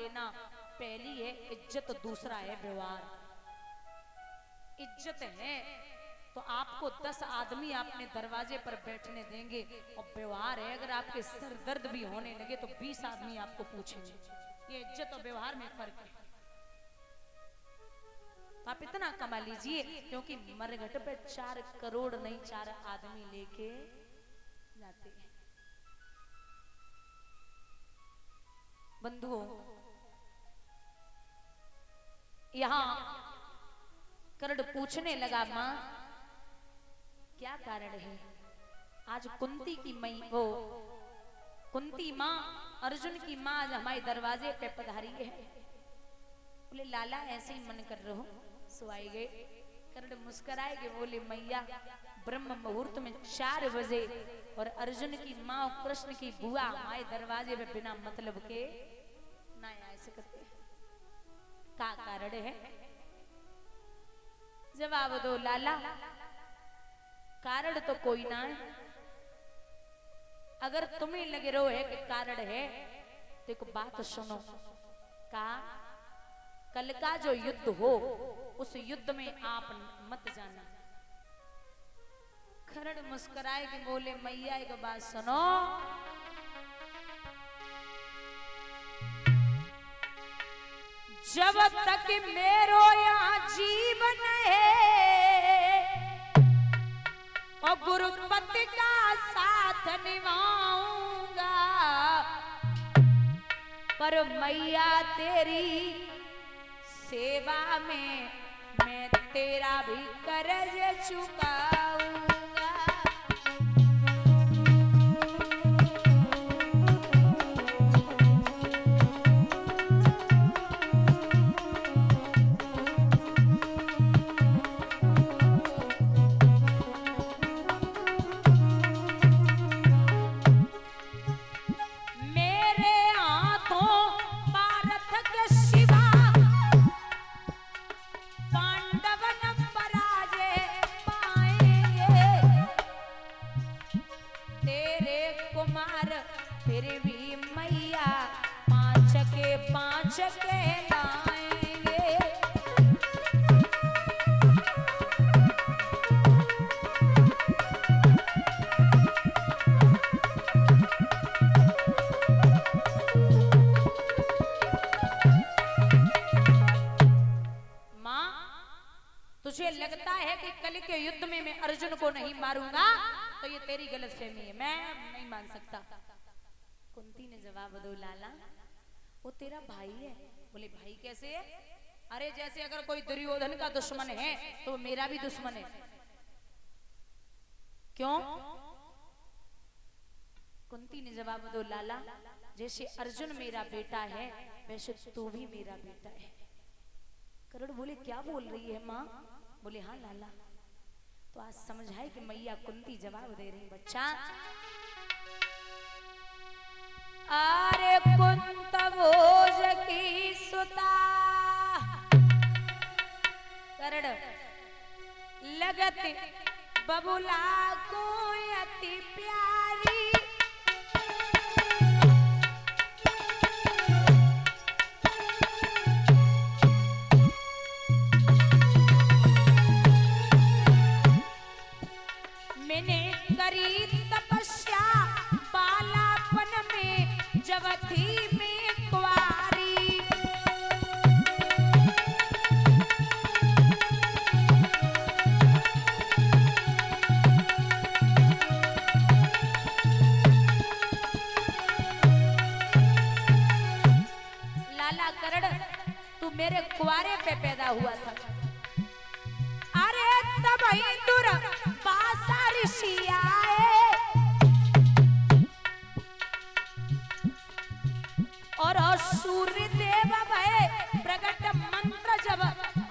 देना। पहली है इज्जत, दूसरा है व्यवहार। इज्जत है तो आपको 10 आदमी अपने दरवाजे पर बैठने देंगे, और व्यवहार है अगर आपके सर दर्द भी होने लगे तो 20 आदमी आपको पूछेंगे। ये इज्जत और व्यवहार में फर्क है। तो आप इतना कमा लीजिए, क्योंकि मरघट पे 4 करोड़ नहीं 4 आदमी लेके जाते हैं। बंधुओं, यहां कर्ण पूछने लगा, मां क्या कारण है आज कुंती की मई वो कुंती माँ अर्जुन की माँ आज हमारे दरवाजे पे पधारी है। बोले लाला ऐसे ही मन कर रहो, सो आए गए। कर्ण मुस्कुराए के बोले मैया ब्रह्म मुहूर्त में 4 बजे और अर्जुन की माँ और कृष्ण की बुआ हमारे दरवाजे पे बिना मतलब के ना आ सकते, का कारण है? जवाब दो लाला। कारण तो कोई ना है, अगर तुम्हें लगे रो है कि कारण है तो एक बात सुनो। का कल का जो युद्ध हो उस युद्ध में आप मत जाना। कर्ण मुस्कुराए कि बोले मैया एक बात सुनो, जब तक मेरो यहाँ जीवन है और गुरुपति का साथ निभाऊंगा, पर मैया तेरी सेवा में मैं तेरा भी कर्ज चुकाऊंगा। तुझे लगता है कि कल के युद्ध में मैं अर्जुन को नहीं मारूंगा तो ये तेरी गलतफहमी है, मैं नहीं मान सकता। कुंती ने जवाब दो लाला वो तेरा भाई है। बोले भाई कैसे है? अरे जैसे अगर कोई दुर्योधन का दुश्मन है तो मेरा भी दुश्मन है। क्यों? कुंती ने जवाब दो लाला जैसे अर्जुन मेरा बेटा है वैसे तू भी मेरा बेटा है। कर्ण बोले क्या बोल रही है माँ? बोले हाँ लाला। तो आज समझाए कि मैया कुंती जवाब दे रही, बच्चा अरे कुंत भोज की सुता कर्ण लगत बबुला को अति प्यारी, मैंने करी तपस्या बालापन में जब थी मैं कुंवारी, लाला कर्ण तू मेरे कुंवारे पे पैदा हुआ था। अरे तब इंदुर पासा ऋषि आए और सूर्य देव भय प्रकट मंत्र जब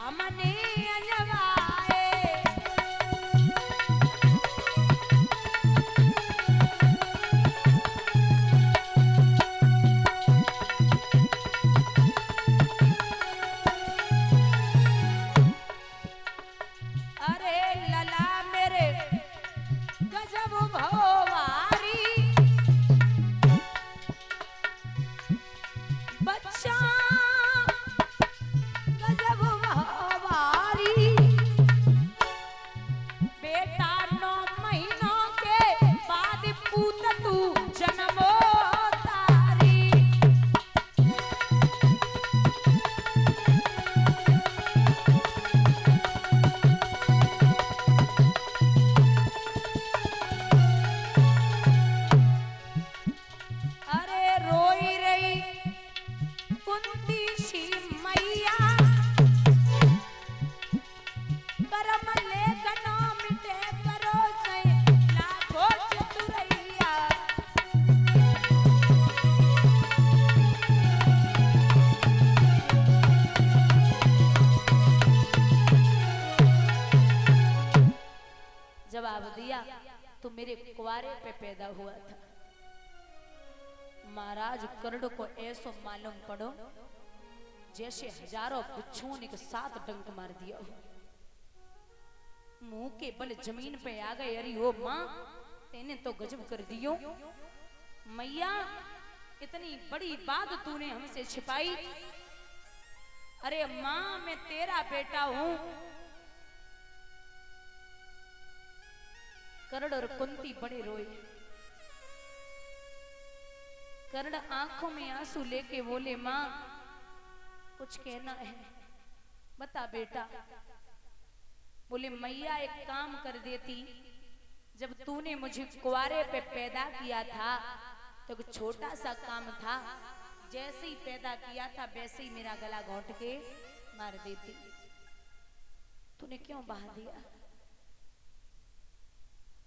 हमने अजवाए, अरे लला मेरे गजब भवारी बच्चा कुंती सी मैया करम लेखन मिटे करो से लाखों चतुरैया। जवाब दिया तू मेरे कुंवारे पे पैदा हुआ था। महाराज कर्ण को ऐसो मालूम पड़ो जैसे हजारों बिच्छुओं ने साथ डंक मार दिया हो। मुंह के बल जमीन पे आ गए। अरे ओ माँ तेने तो गजब कर दियो। मैया इतनी बड़ी बात तूने हमसे छिपाई। अरे माँ मैं तेरा बेटा हूं। कर्ण और कुंती बड़े रोए। कर्ण आंखों में आंसू लेके बोले माँ कुछ कहना है बता बेटा। बोले मैया एक काम कर देती। जब तूने मुझे कुंवारे पे पैदा किया था तो एक छोटा सा काम था। जैसे ही पैदा किया था वैसे ही मेरा गला घोंट के मार देती। तूने क्यों बहा दिया।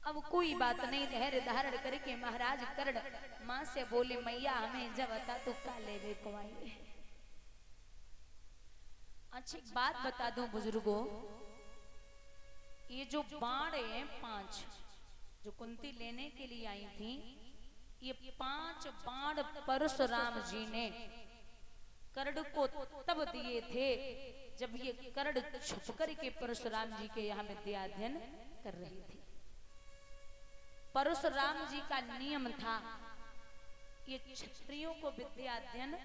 अब कोई बात नहीं धैर्य धारण करके महाराज कर्ण मां से बोले मैया हमें जब बता तू का ले गए कुंवाई। अच्छी बात बता दूं बुजुर्गों ये जो बाण है 5 जो कुंती लेने के लिए आई थी ये 5 बाण परशुराम जी ने कर्ण को तब दिए थे जब ये कर्ण छुप करके परशुराम जी के यहाँ विद्याध्ययन कर रही थी। परशुराम जी का नियम था ये क्षत्रियों को विद्या अध्ययन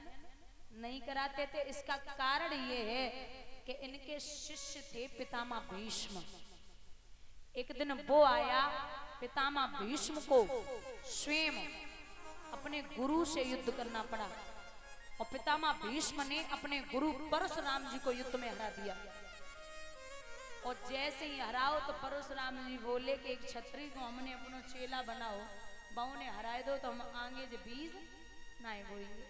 नहीं कराते थे। इसका कारण ये है कि इनके शिष्य थे पितामह भीष्म। एक दिन वो आया पितामह भीष्म को स्वयं अपने गुरु से युद्ध करना पड़ा और पितामह भीष्म ने अपने गुरु परशुराम जी को युद्ध में हरा दिया। और जैसे ही हराओ तो परशुराम जी बोले कि एक क्षत्रिय को हमने अपना चेला बनाओ बहु ने हराए दो तो हम आगे जो बीज नाए बोएंगे।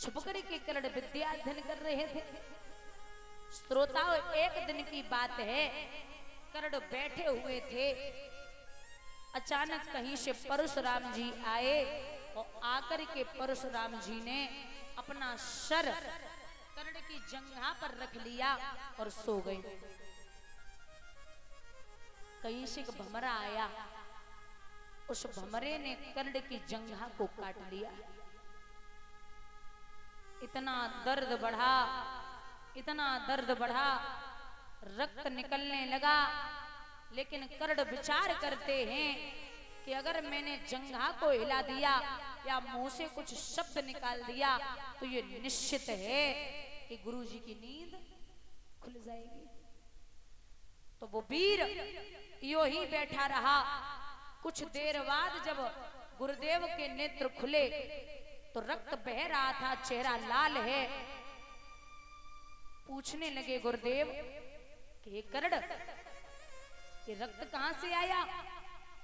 छुप कर के कर्ण विद्या अध्ययन कर रहे थे। श्रोताओं एक दिन की बात है कर्ण बैठे हुए थे। अचानक कहीं से परशुराम जी आए और आकर के परशुराम जी ने अपना सर कर्ण की जंघा पर रख लिया और सो गए। कहीं से एक भमरा आया उस भमरे ने कर्ण की जंघा को काट लिया। इतना दर्द बढ़ा इतना दर्द बढ़ा रक्त निकलने लगा। लेकिन कर्ण विचार करते हैं कि अगर मैंने जंघा को हिला दिया या मुंह से कुछ शब्द निकाल दिया तो ये निश्चित है कि गुरुजी की नींद खुल जाएगी। तो वो वीर यो ही बैठा रहा। कुछ देर बाद जब गुरुदेव के नेत्र खुले तो रक्त बह रहा था, चेहरा लाल है। पूछने लगे गुरुदेव कि कर्ण ये रक्त कहां से आया।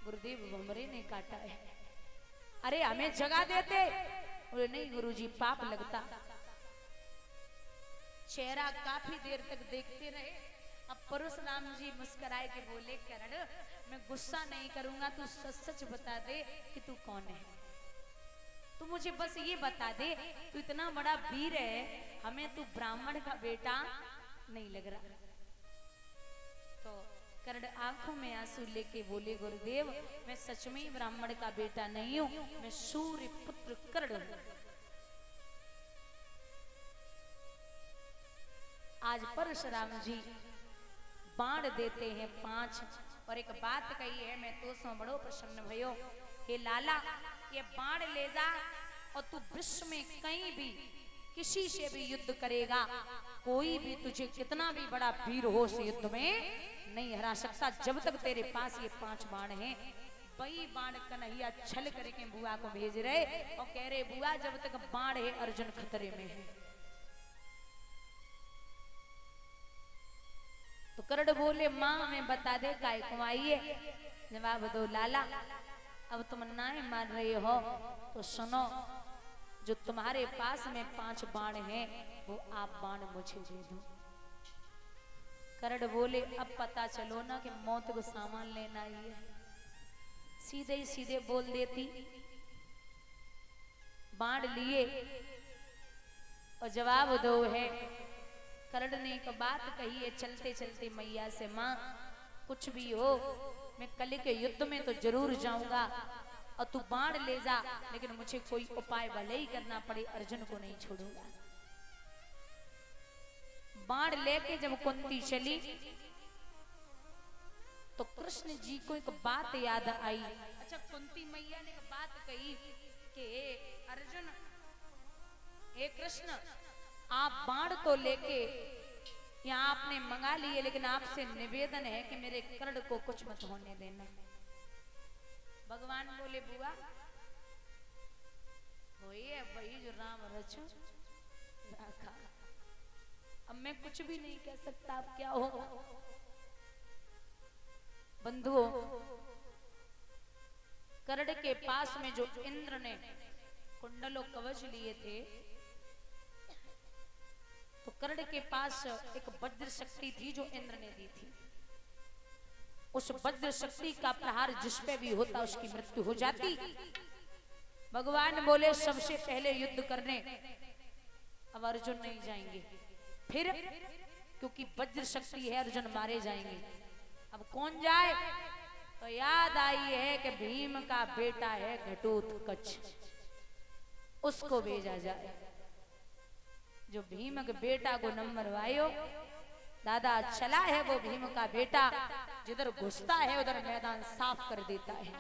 गुरुदेव भमरे ने काटा है। अरे हमें जगा देते। बोले नहीं गुरुजी पाप लगता। चेहरा काफी देर तक देखते रहे। अब परशुराम जी मुस्कुराए के बोले कर्ण मैं गुस्सा नहीं करूंगा तू सच सच बता दे कि तू कौन है। तू मुझे बस ये बता दे तू इतना बड़ा वीर है हमें तू ब्राह्मण का बेटा नहीं लग रहा। तो कर्ण आंखों में आंसू लेके बोले गुरुदेव मैं सच में ब्राह्मण का बेटा नहीं हूं मैं सूर्य पुत्र कर्ण हूं। आज परशुराम जी बाण देते हैं 5 और एक बात कही है मैं तो सो बड़ो प्रसन्न भयो। हे लाला ये बाण ले जा और तू विश्व में कहीं भी किसी से भी युद्ध करेगा कोई भी तुझे कितना भी बड़ा वीर हो उस युद्ध में नहीं हरा सकता जब तक तेरे पास ये 5 बाण हैं। वही बाण कन्हैया छल करके बुआ को भेज रहे और कह रहे बुआ जब तक बाण है अर्जुन खतरे में है। तो कर्ण बोले माँ हमें बता दे काय को आइए। जवाब दो लाला अब तुम नाय मान रहे हो तो सुनो जो तुम्हारे पास में 5 बाण हैं वो आप बाण मुझे दे दो। कर्ण बोले अब पता चलो ना कि मौत को सामान लेना ही है। सीधे ही सीधे बोल देती, बाण लिए और जवाब दो है। कर्ण ने एक बात कही है चलते चलते मैया से, माँ कुछ भी हो मैं कल के युद्ध में तो जरूर जाऊंगा और तू बाण ले जा, लेकिन मुझे कोई उपाय भले ही करना पड़े अर्जुन को नहीं छोड़ूंगा। बाण लेके जब कुंती चली तो कृष्ण जी को एक बात याद आई। अच्छा, कुंती मैया ने एक बात कही कि अर्जुन, हे कृष्ण, आप बाण तो लेके यहाँ आपने मंगा लिए, लेकिन आपसे निवेदन है कि मेरे कर्ण को कुछ मत होने देना। भगवान बोले बुआ वही जो राम रचो राखा, अब मैं कुछ भी नहीं कह सकता, अब क्या होगा। बंधुओं, कर्ण के पास में जो इंद्र ने कुंडलो कवच लिए थे, तो कर्ण के पास एक वज्र शक्ति थी जो इंद्र ने दी थी। उस वज्र शक्ति का प्रहार जिस पे भी होता उसकी मृत्यु हो जाती। भगवान बोले सबसे पहले युद्ध करने अब अर्जुन नहीं जाएंगे, फिर क्योंकि वज्र शक्ति है अर्जुन मारे जाएंगे। अब कौन जाए? तो याद आई है कि भीम का बेटा है घटोत्कच, उसको भेजा जाए। जो भीम के बेटा को नंबर वायो दादा चला है वो भीम का बेटा, जिधर घुसता है उधर मैदान साफ कर देता है।